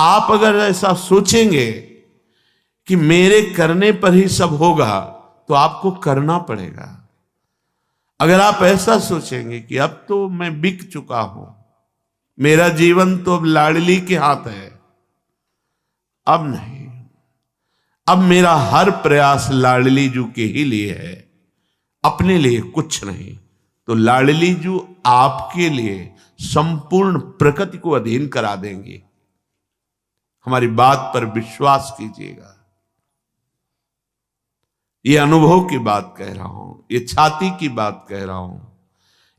आप अगर ऐसा सोचेंगे कि मेरे करने पर ही सब होगा, तो आपको करना पड़ेगा। अगर आप ऐसा सोचेंगे कि अब तो मैं बिक चुका हूं, मेरा जीवन तो अब लाडली के हाथ है, अब नहीं, अब मेरा हर प्रयास लाडली जू के ही लिए है, अपने लिए कुछ नहीं, तो लाडली जू आपके लिए संपूर्ण प्रकृति को अधीन करा देंगे। हमारी बात पर विश्वास कीजिएगा। ये अनुभव की बात कह रहा हूं, ये छाती की बात कह रहा हूं,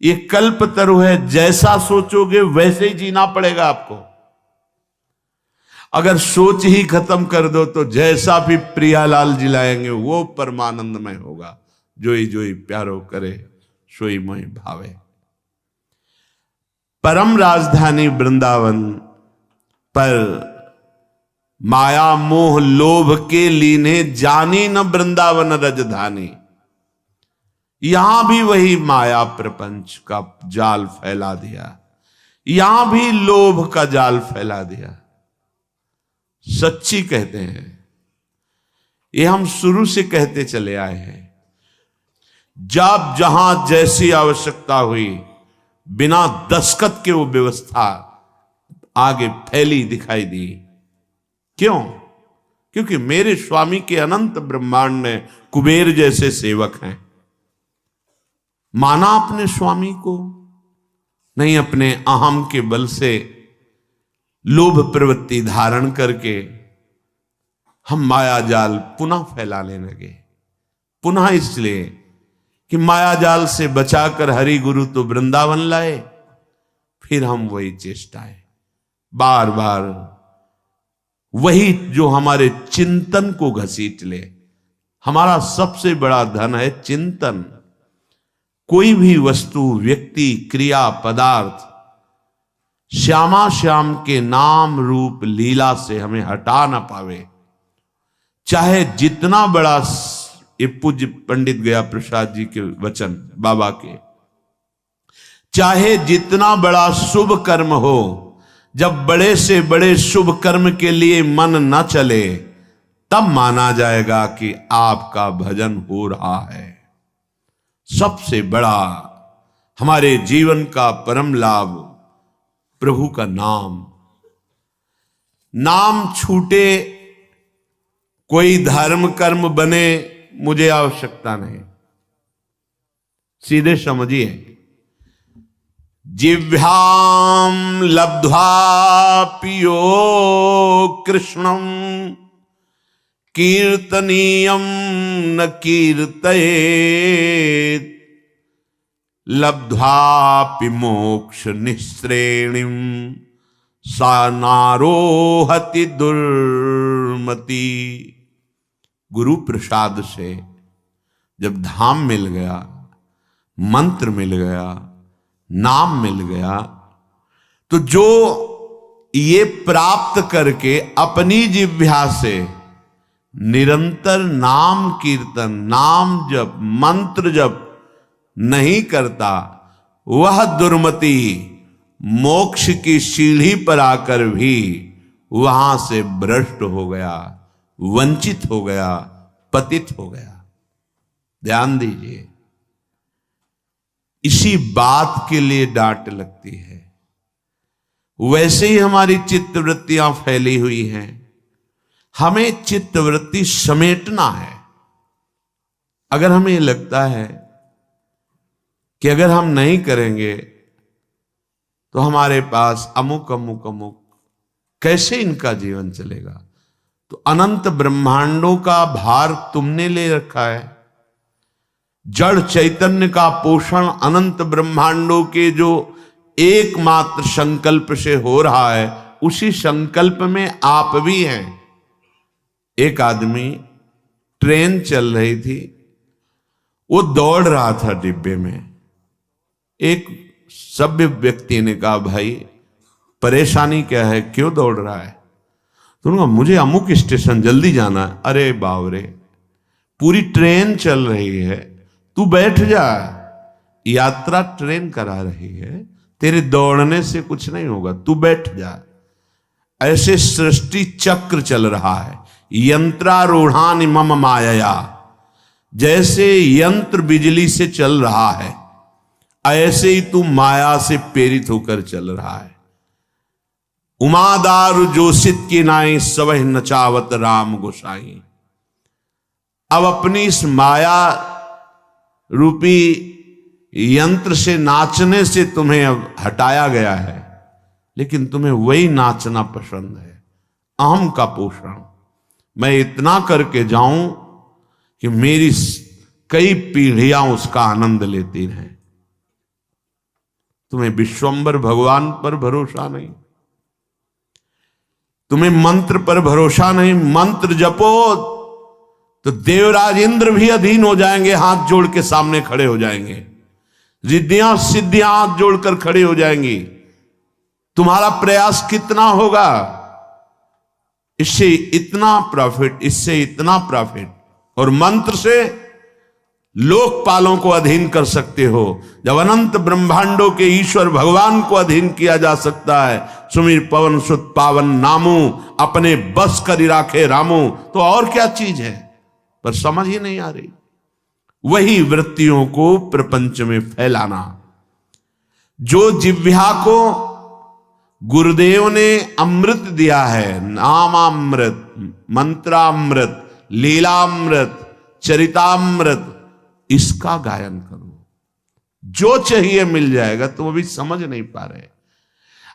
ये कल्पतरु है। जैसा सोचोगे वैसे ही जीना पड़ेगा आपको। अगर सोच ही खत्म कर दो तो जैसा भी प्रियालाल जिलाएंगे वो परमानंदमय होगा। जोई जोई प्यारो करे सोई मोहि भावे। परम राजधानी वृंदावन पर माया मोह लोभ के लीने जानी न वृंदावन रजधानी। यहां भी वही माया प्रपंच का जाल फैला दिया, यहां भी लोभ का जाल फैला दिया। सच्ची कहते हैं, ये हम शुरू से कहते चले आए हैं। जब जहां जैसी आवश्यकता हुई, बिना दस्तखत के वो व्यवस्था आगे फैली दिखाई दी। क्यों? क्योंकि मेरे स्वामी के अनंत ब्रह्मांड में कुबेर जैसे सेवक हैं। माना अपने स्वामी को, नहीं अपने अहम के बल से लोभ प्रवृत्ति धारण करके हम माया जाल पुनः फैलाने लगे। पुनः इसलिए कि माया जाल से बचाकर हरि गुरु तो वृंदावन लाए, फिर हम वही चेष्टाएं बार बार, वही जो हमारे चिंतन को घसीट ले। हमारा सबसे बड़ा धन है चिंतन। कोई भी वस्तु, व्यक्ति, क्रिया, पदार्थ श्यामा श्याम के नाम रूप लीला से हमें हटा ना पावे। चाहे जितना बड़ा, ये पूज्य पंडित गया प्रसाद जी के वचन बाबा के, चाहे जितना बड़ा शुभ कर्म हो, जब बड़े से बड़े शुभ कर्म के लिए मन न चले, तब माना जाएगा कि आपका भजन हो रहा है। सबसे बड़ा हमारे जीवन का परम लाभ प्रभु का नाम। नाम छूटे, कोई धर्म कर्म बने, मुझे आवश्यकता नहीं। सीधे समझिए, जिह्वाम लब्ध्वा पियो कृष्णम कीर्तनीयम न कीर्तयेत् लब्ध्वापि मोक्ष निःश्रेणिम सा नारोहति दुर्मति। गुरु प्रसाद से जब धाम मिल गया, मंत्र मिल गया, नाम मिल गया, तो जो ये प्राप्त करके अपनी जिह्वा से निरंतर नाम कीर्तन, नाम जप, मंत्र जप नहीं करता, वह दुर्मति मोक्ष की सीढ़ी पर आकर भी वहां से भ्रष्ट हो गया, वंचित हो गया, पतित हो गया। ध्यान दीजिए, इसी बात के लिए डांट लगती है। वैसे ही हमारी चित्तवृत्तियां फैली हुई हैं, हमें चित्तवृत्ति समेटना है। अगर हमें लगता है कि अगर हम नहीं करेंगे तो हमारे पास अमुक अमुक अमुक, कैसे इनका जीवन चलेगा, तो अनंत ब्रह्मांडों का भार तुमने ले रखा है। जड़ चैतन्य का पोषण अनंत ब्रह्मांडों के जो एकमात्र संकल्प से हो रहा है, उसी संकल्प में आप भी हैं। एक आदमी, ट्रेन चल रही थी, वो दौड़ रहा था डिब्बे में। एक सभ्य व्यक्ति ने कहा, भाई परेशानी क्या है, क्यों दौड़ रहा है? तो उन्होंने कहा, मुझे अमुक स्टेशन जल्दी जाना है। अरे बावरे, पूरी ट्रेन चल रही है, तू बैठ जा, यात्रा ट्रेन करा रही है, तेरे दौड़ने से कुछ नहीं होगा, तू बैठ जा। ऐसे सृष्टि चक्र चल रहा है। यंत्रारूढ़ानि मम मायया, जैसे यंत्र बिजली से चल रहा है ऐसे ही तू माया से प्रेरित होकर चल रहा है। उमादारु जोशित की नाई सबह नचावत राम गोसाई। अब अपनी इस माया रूपी यंत्र से नाचने से तुम्हें अब हटाया गया है, लेकिन तुम्हें वही नाचना पसंद है, अहम का पोषण। मैं इतना करके जाऊं कि मेरी कई पीढ़ियां उसका आनंद लेती रहें। तुम्हें विश्वंबर भगवान पर भरोसा नहीं, तुम्हें मंत्र पर भरोसा नहीं। मंत्र जपो तो देवराज इंद्र भी अधीन हो जाएंगे, हाथ जोड़ के सामने खड़े हो जाएंगे। रिद्धियां सिद्धियां हाथ जोड़कर खड़े हो जाएंगी। तुम्हारा प्रयास कितना होगा, इससे इतना प्रॉफिट, इससे इतना प्रॉफिट। और मंत्र से लोकपालों को अधीन कर सकते हो। जब अनंत ब्रह्मांडों के ईश्वर भगवान को अधीन किया जा सकता है, सुमिर पवन सुत पावन नामू, अपने बस करी राखे रामू, तो और क्या चीज है, पर समझ ही नहीं आ रही। वही वृत्तियों को प्रपंच में फैलाना। जो जिह्वा को गुरुदेव ने अमृत दिया है, नामामृत, मंत्रामृत, लीलामृत, चरितामृत, इसका गायन करो। जो चाहिए मिल जाएगा। तुम अभी समझ नहीं पा रहे।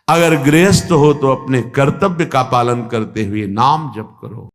अगर गृहस्थ हो तो अपने कर्तव्य का पालन करते हुए नाम जप करो।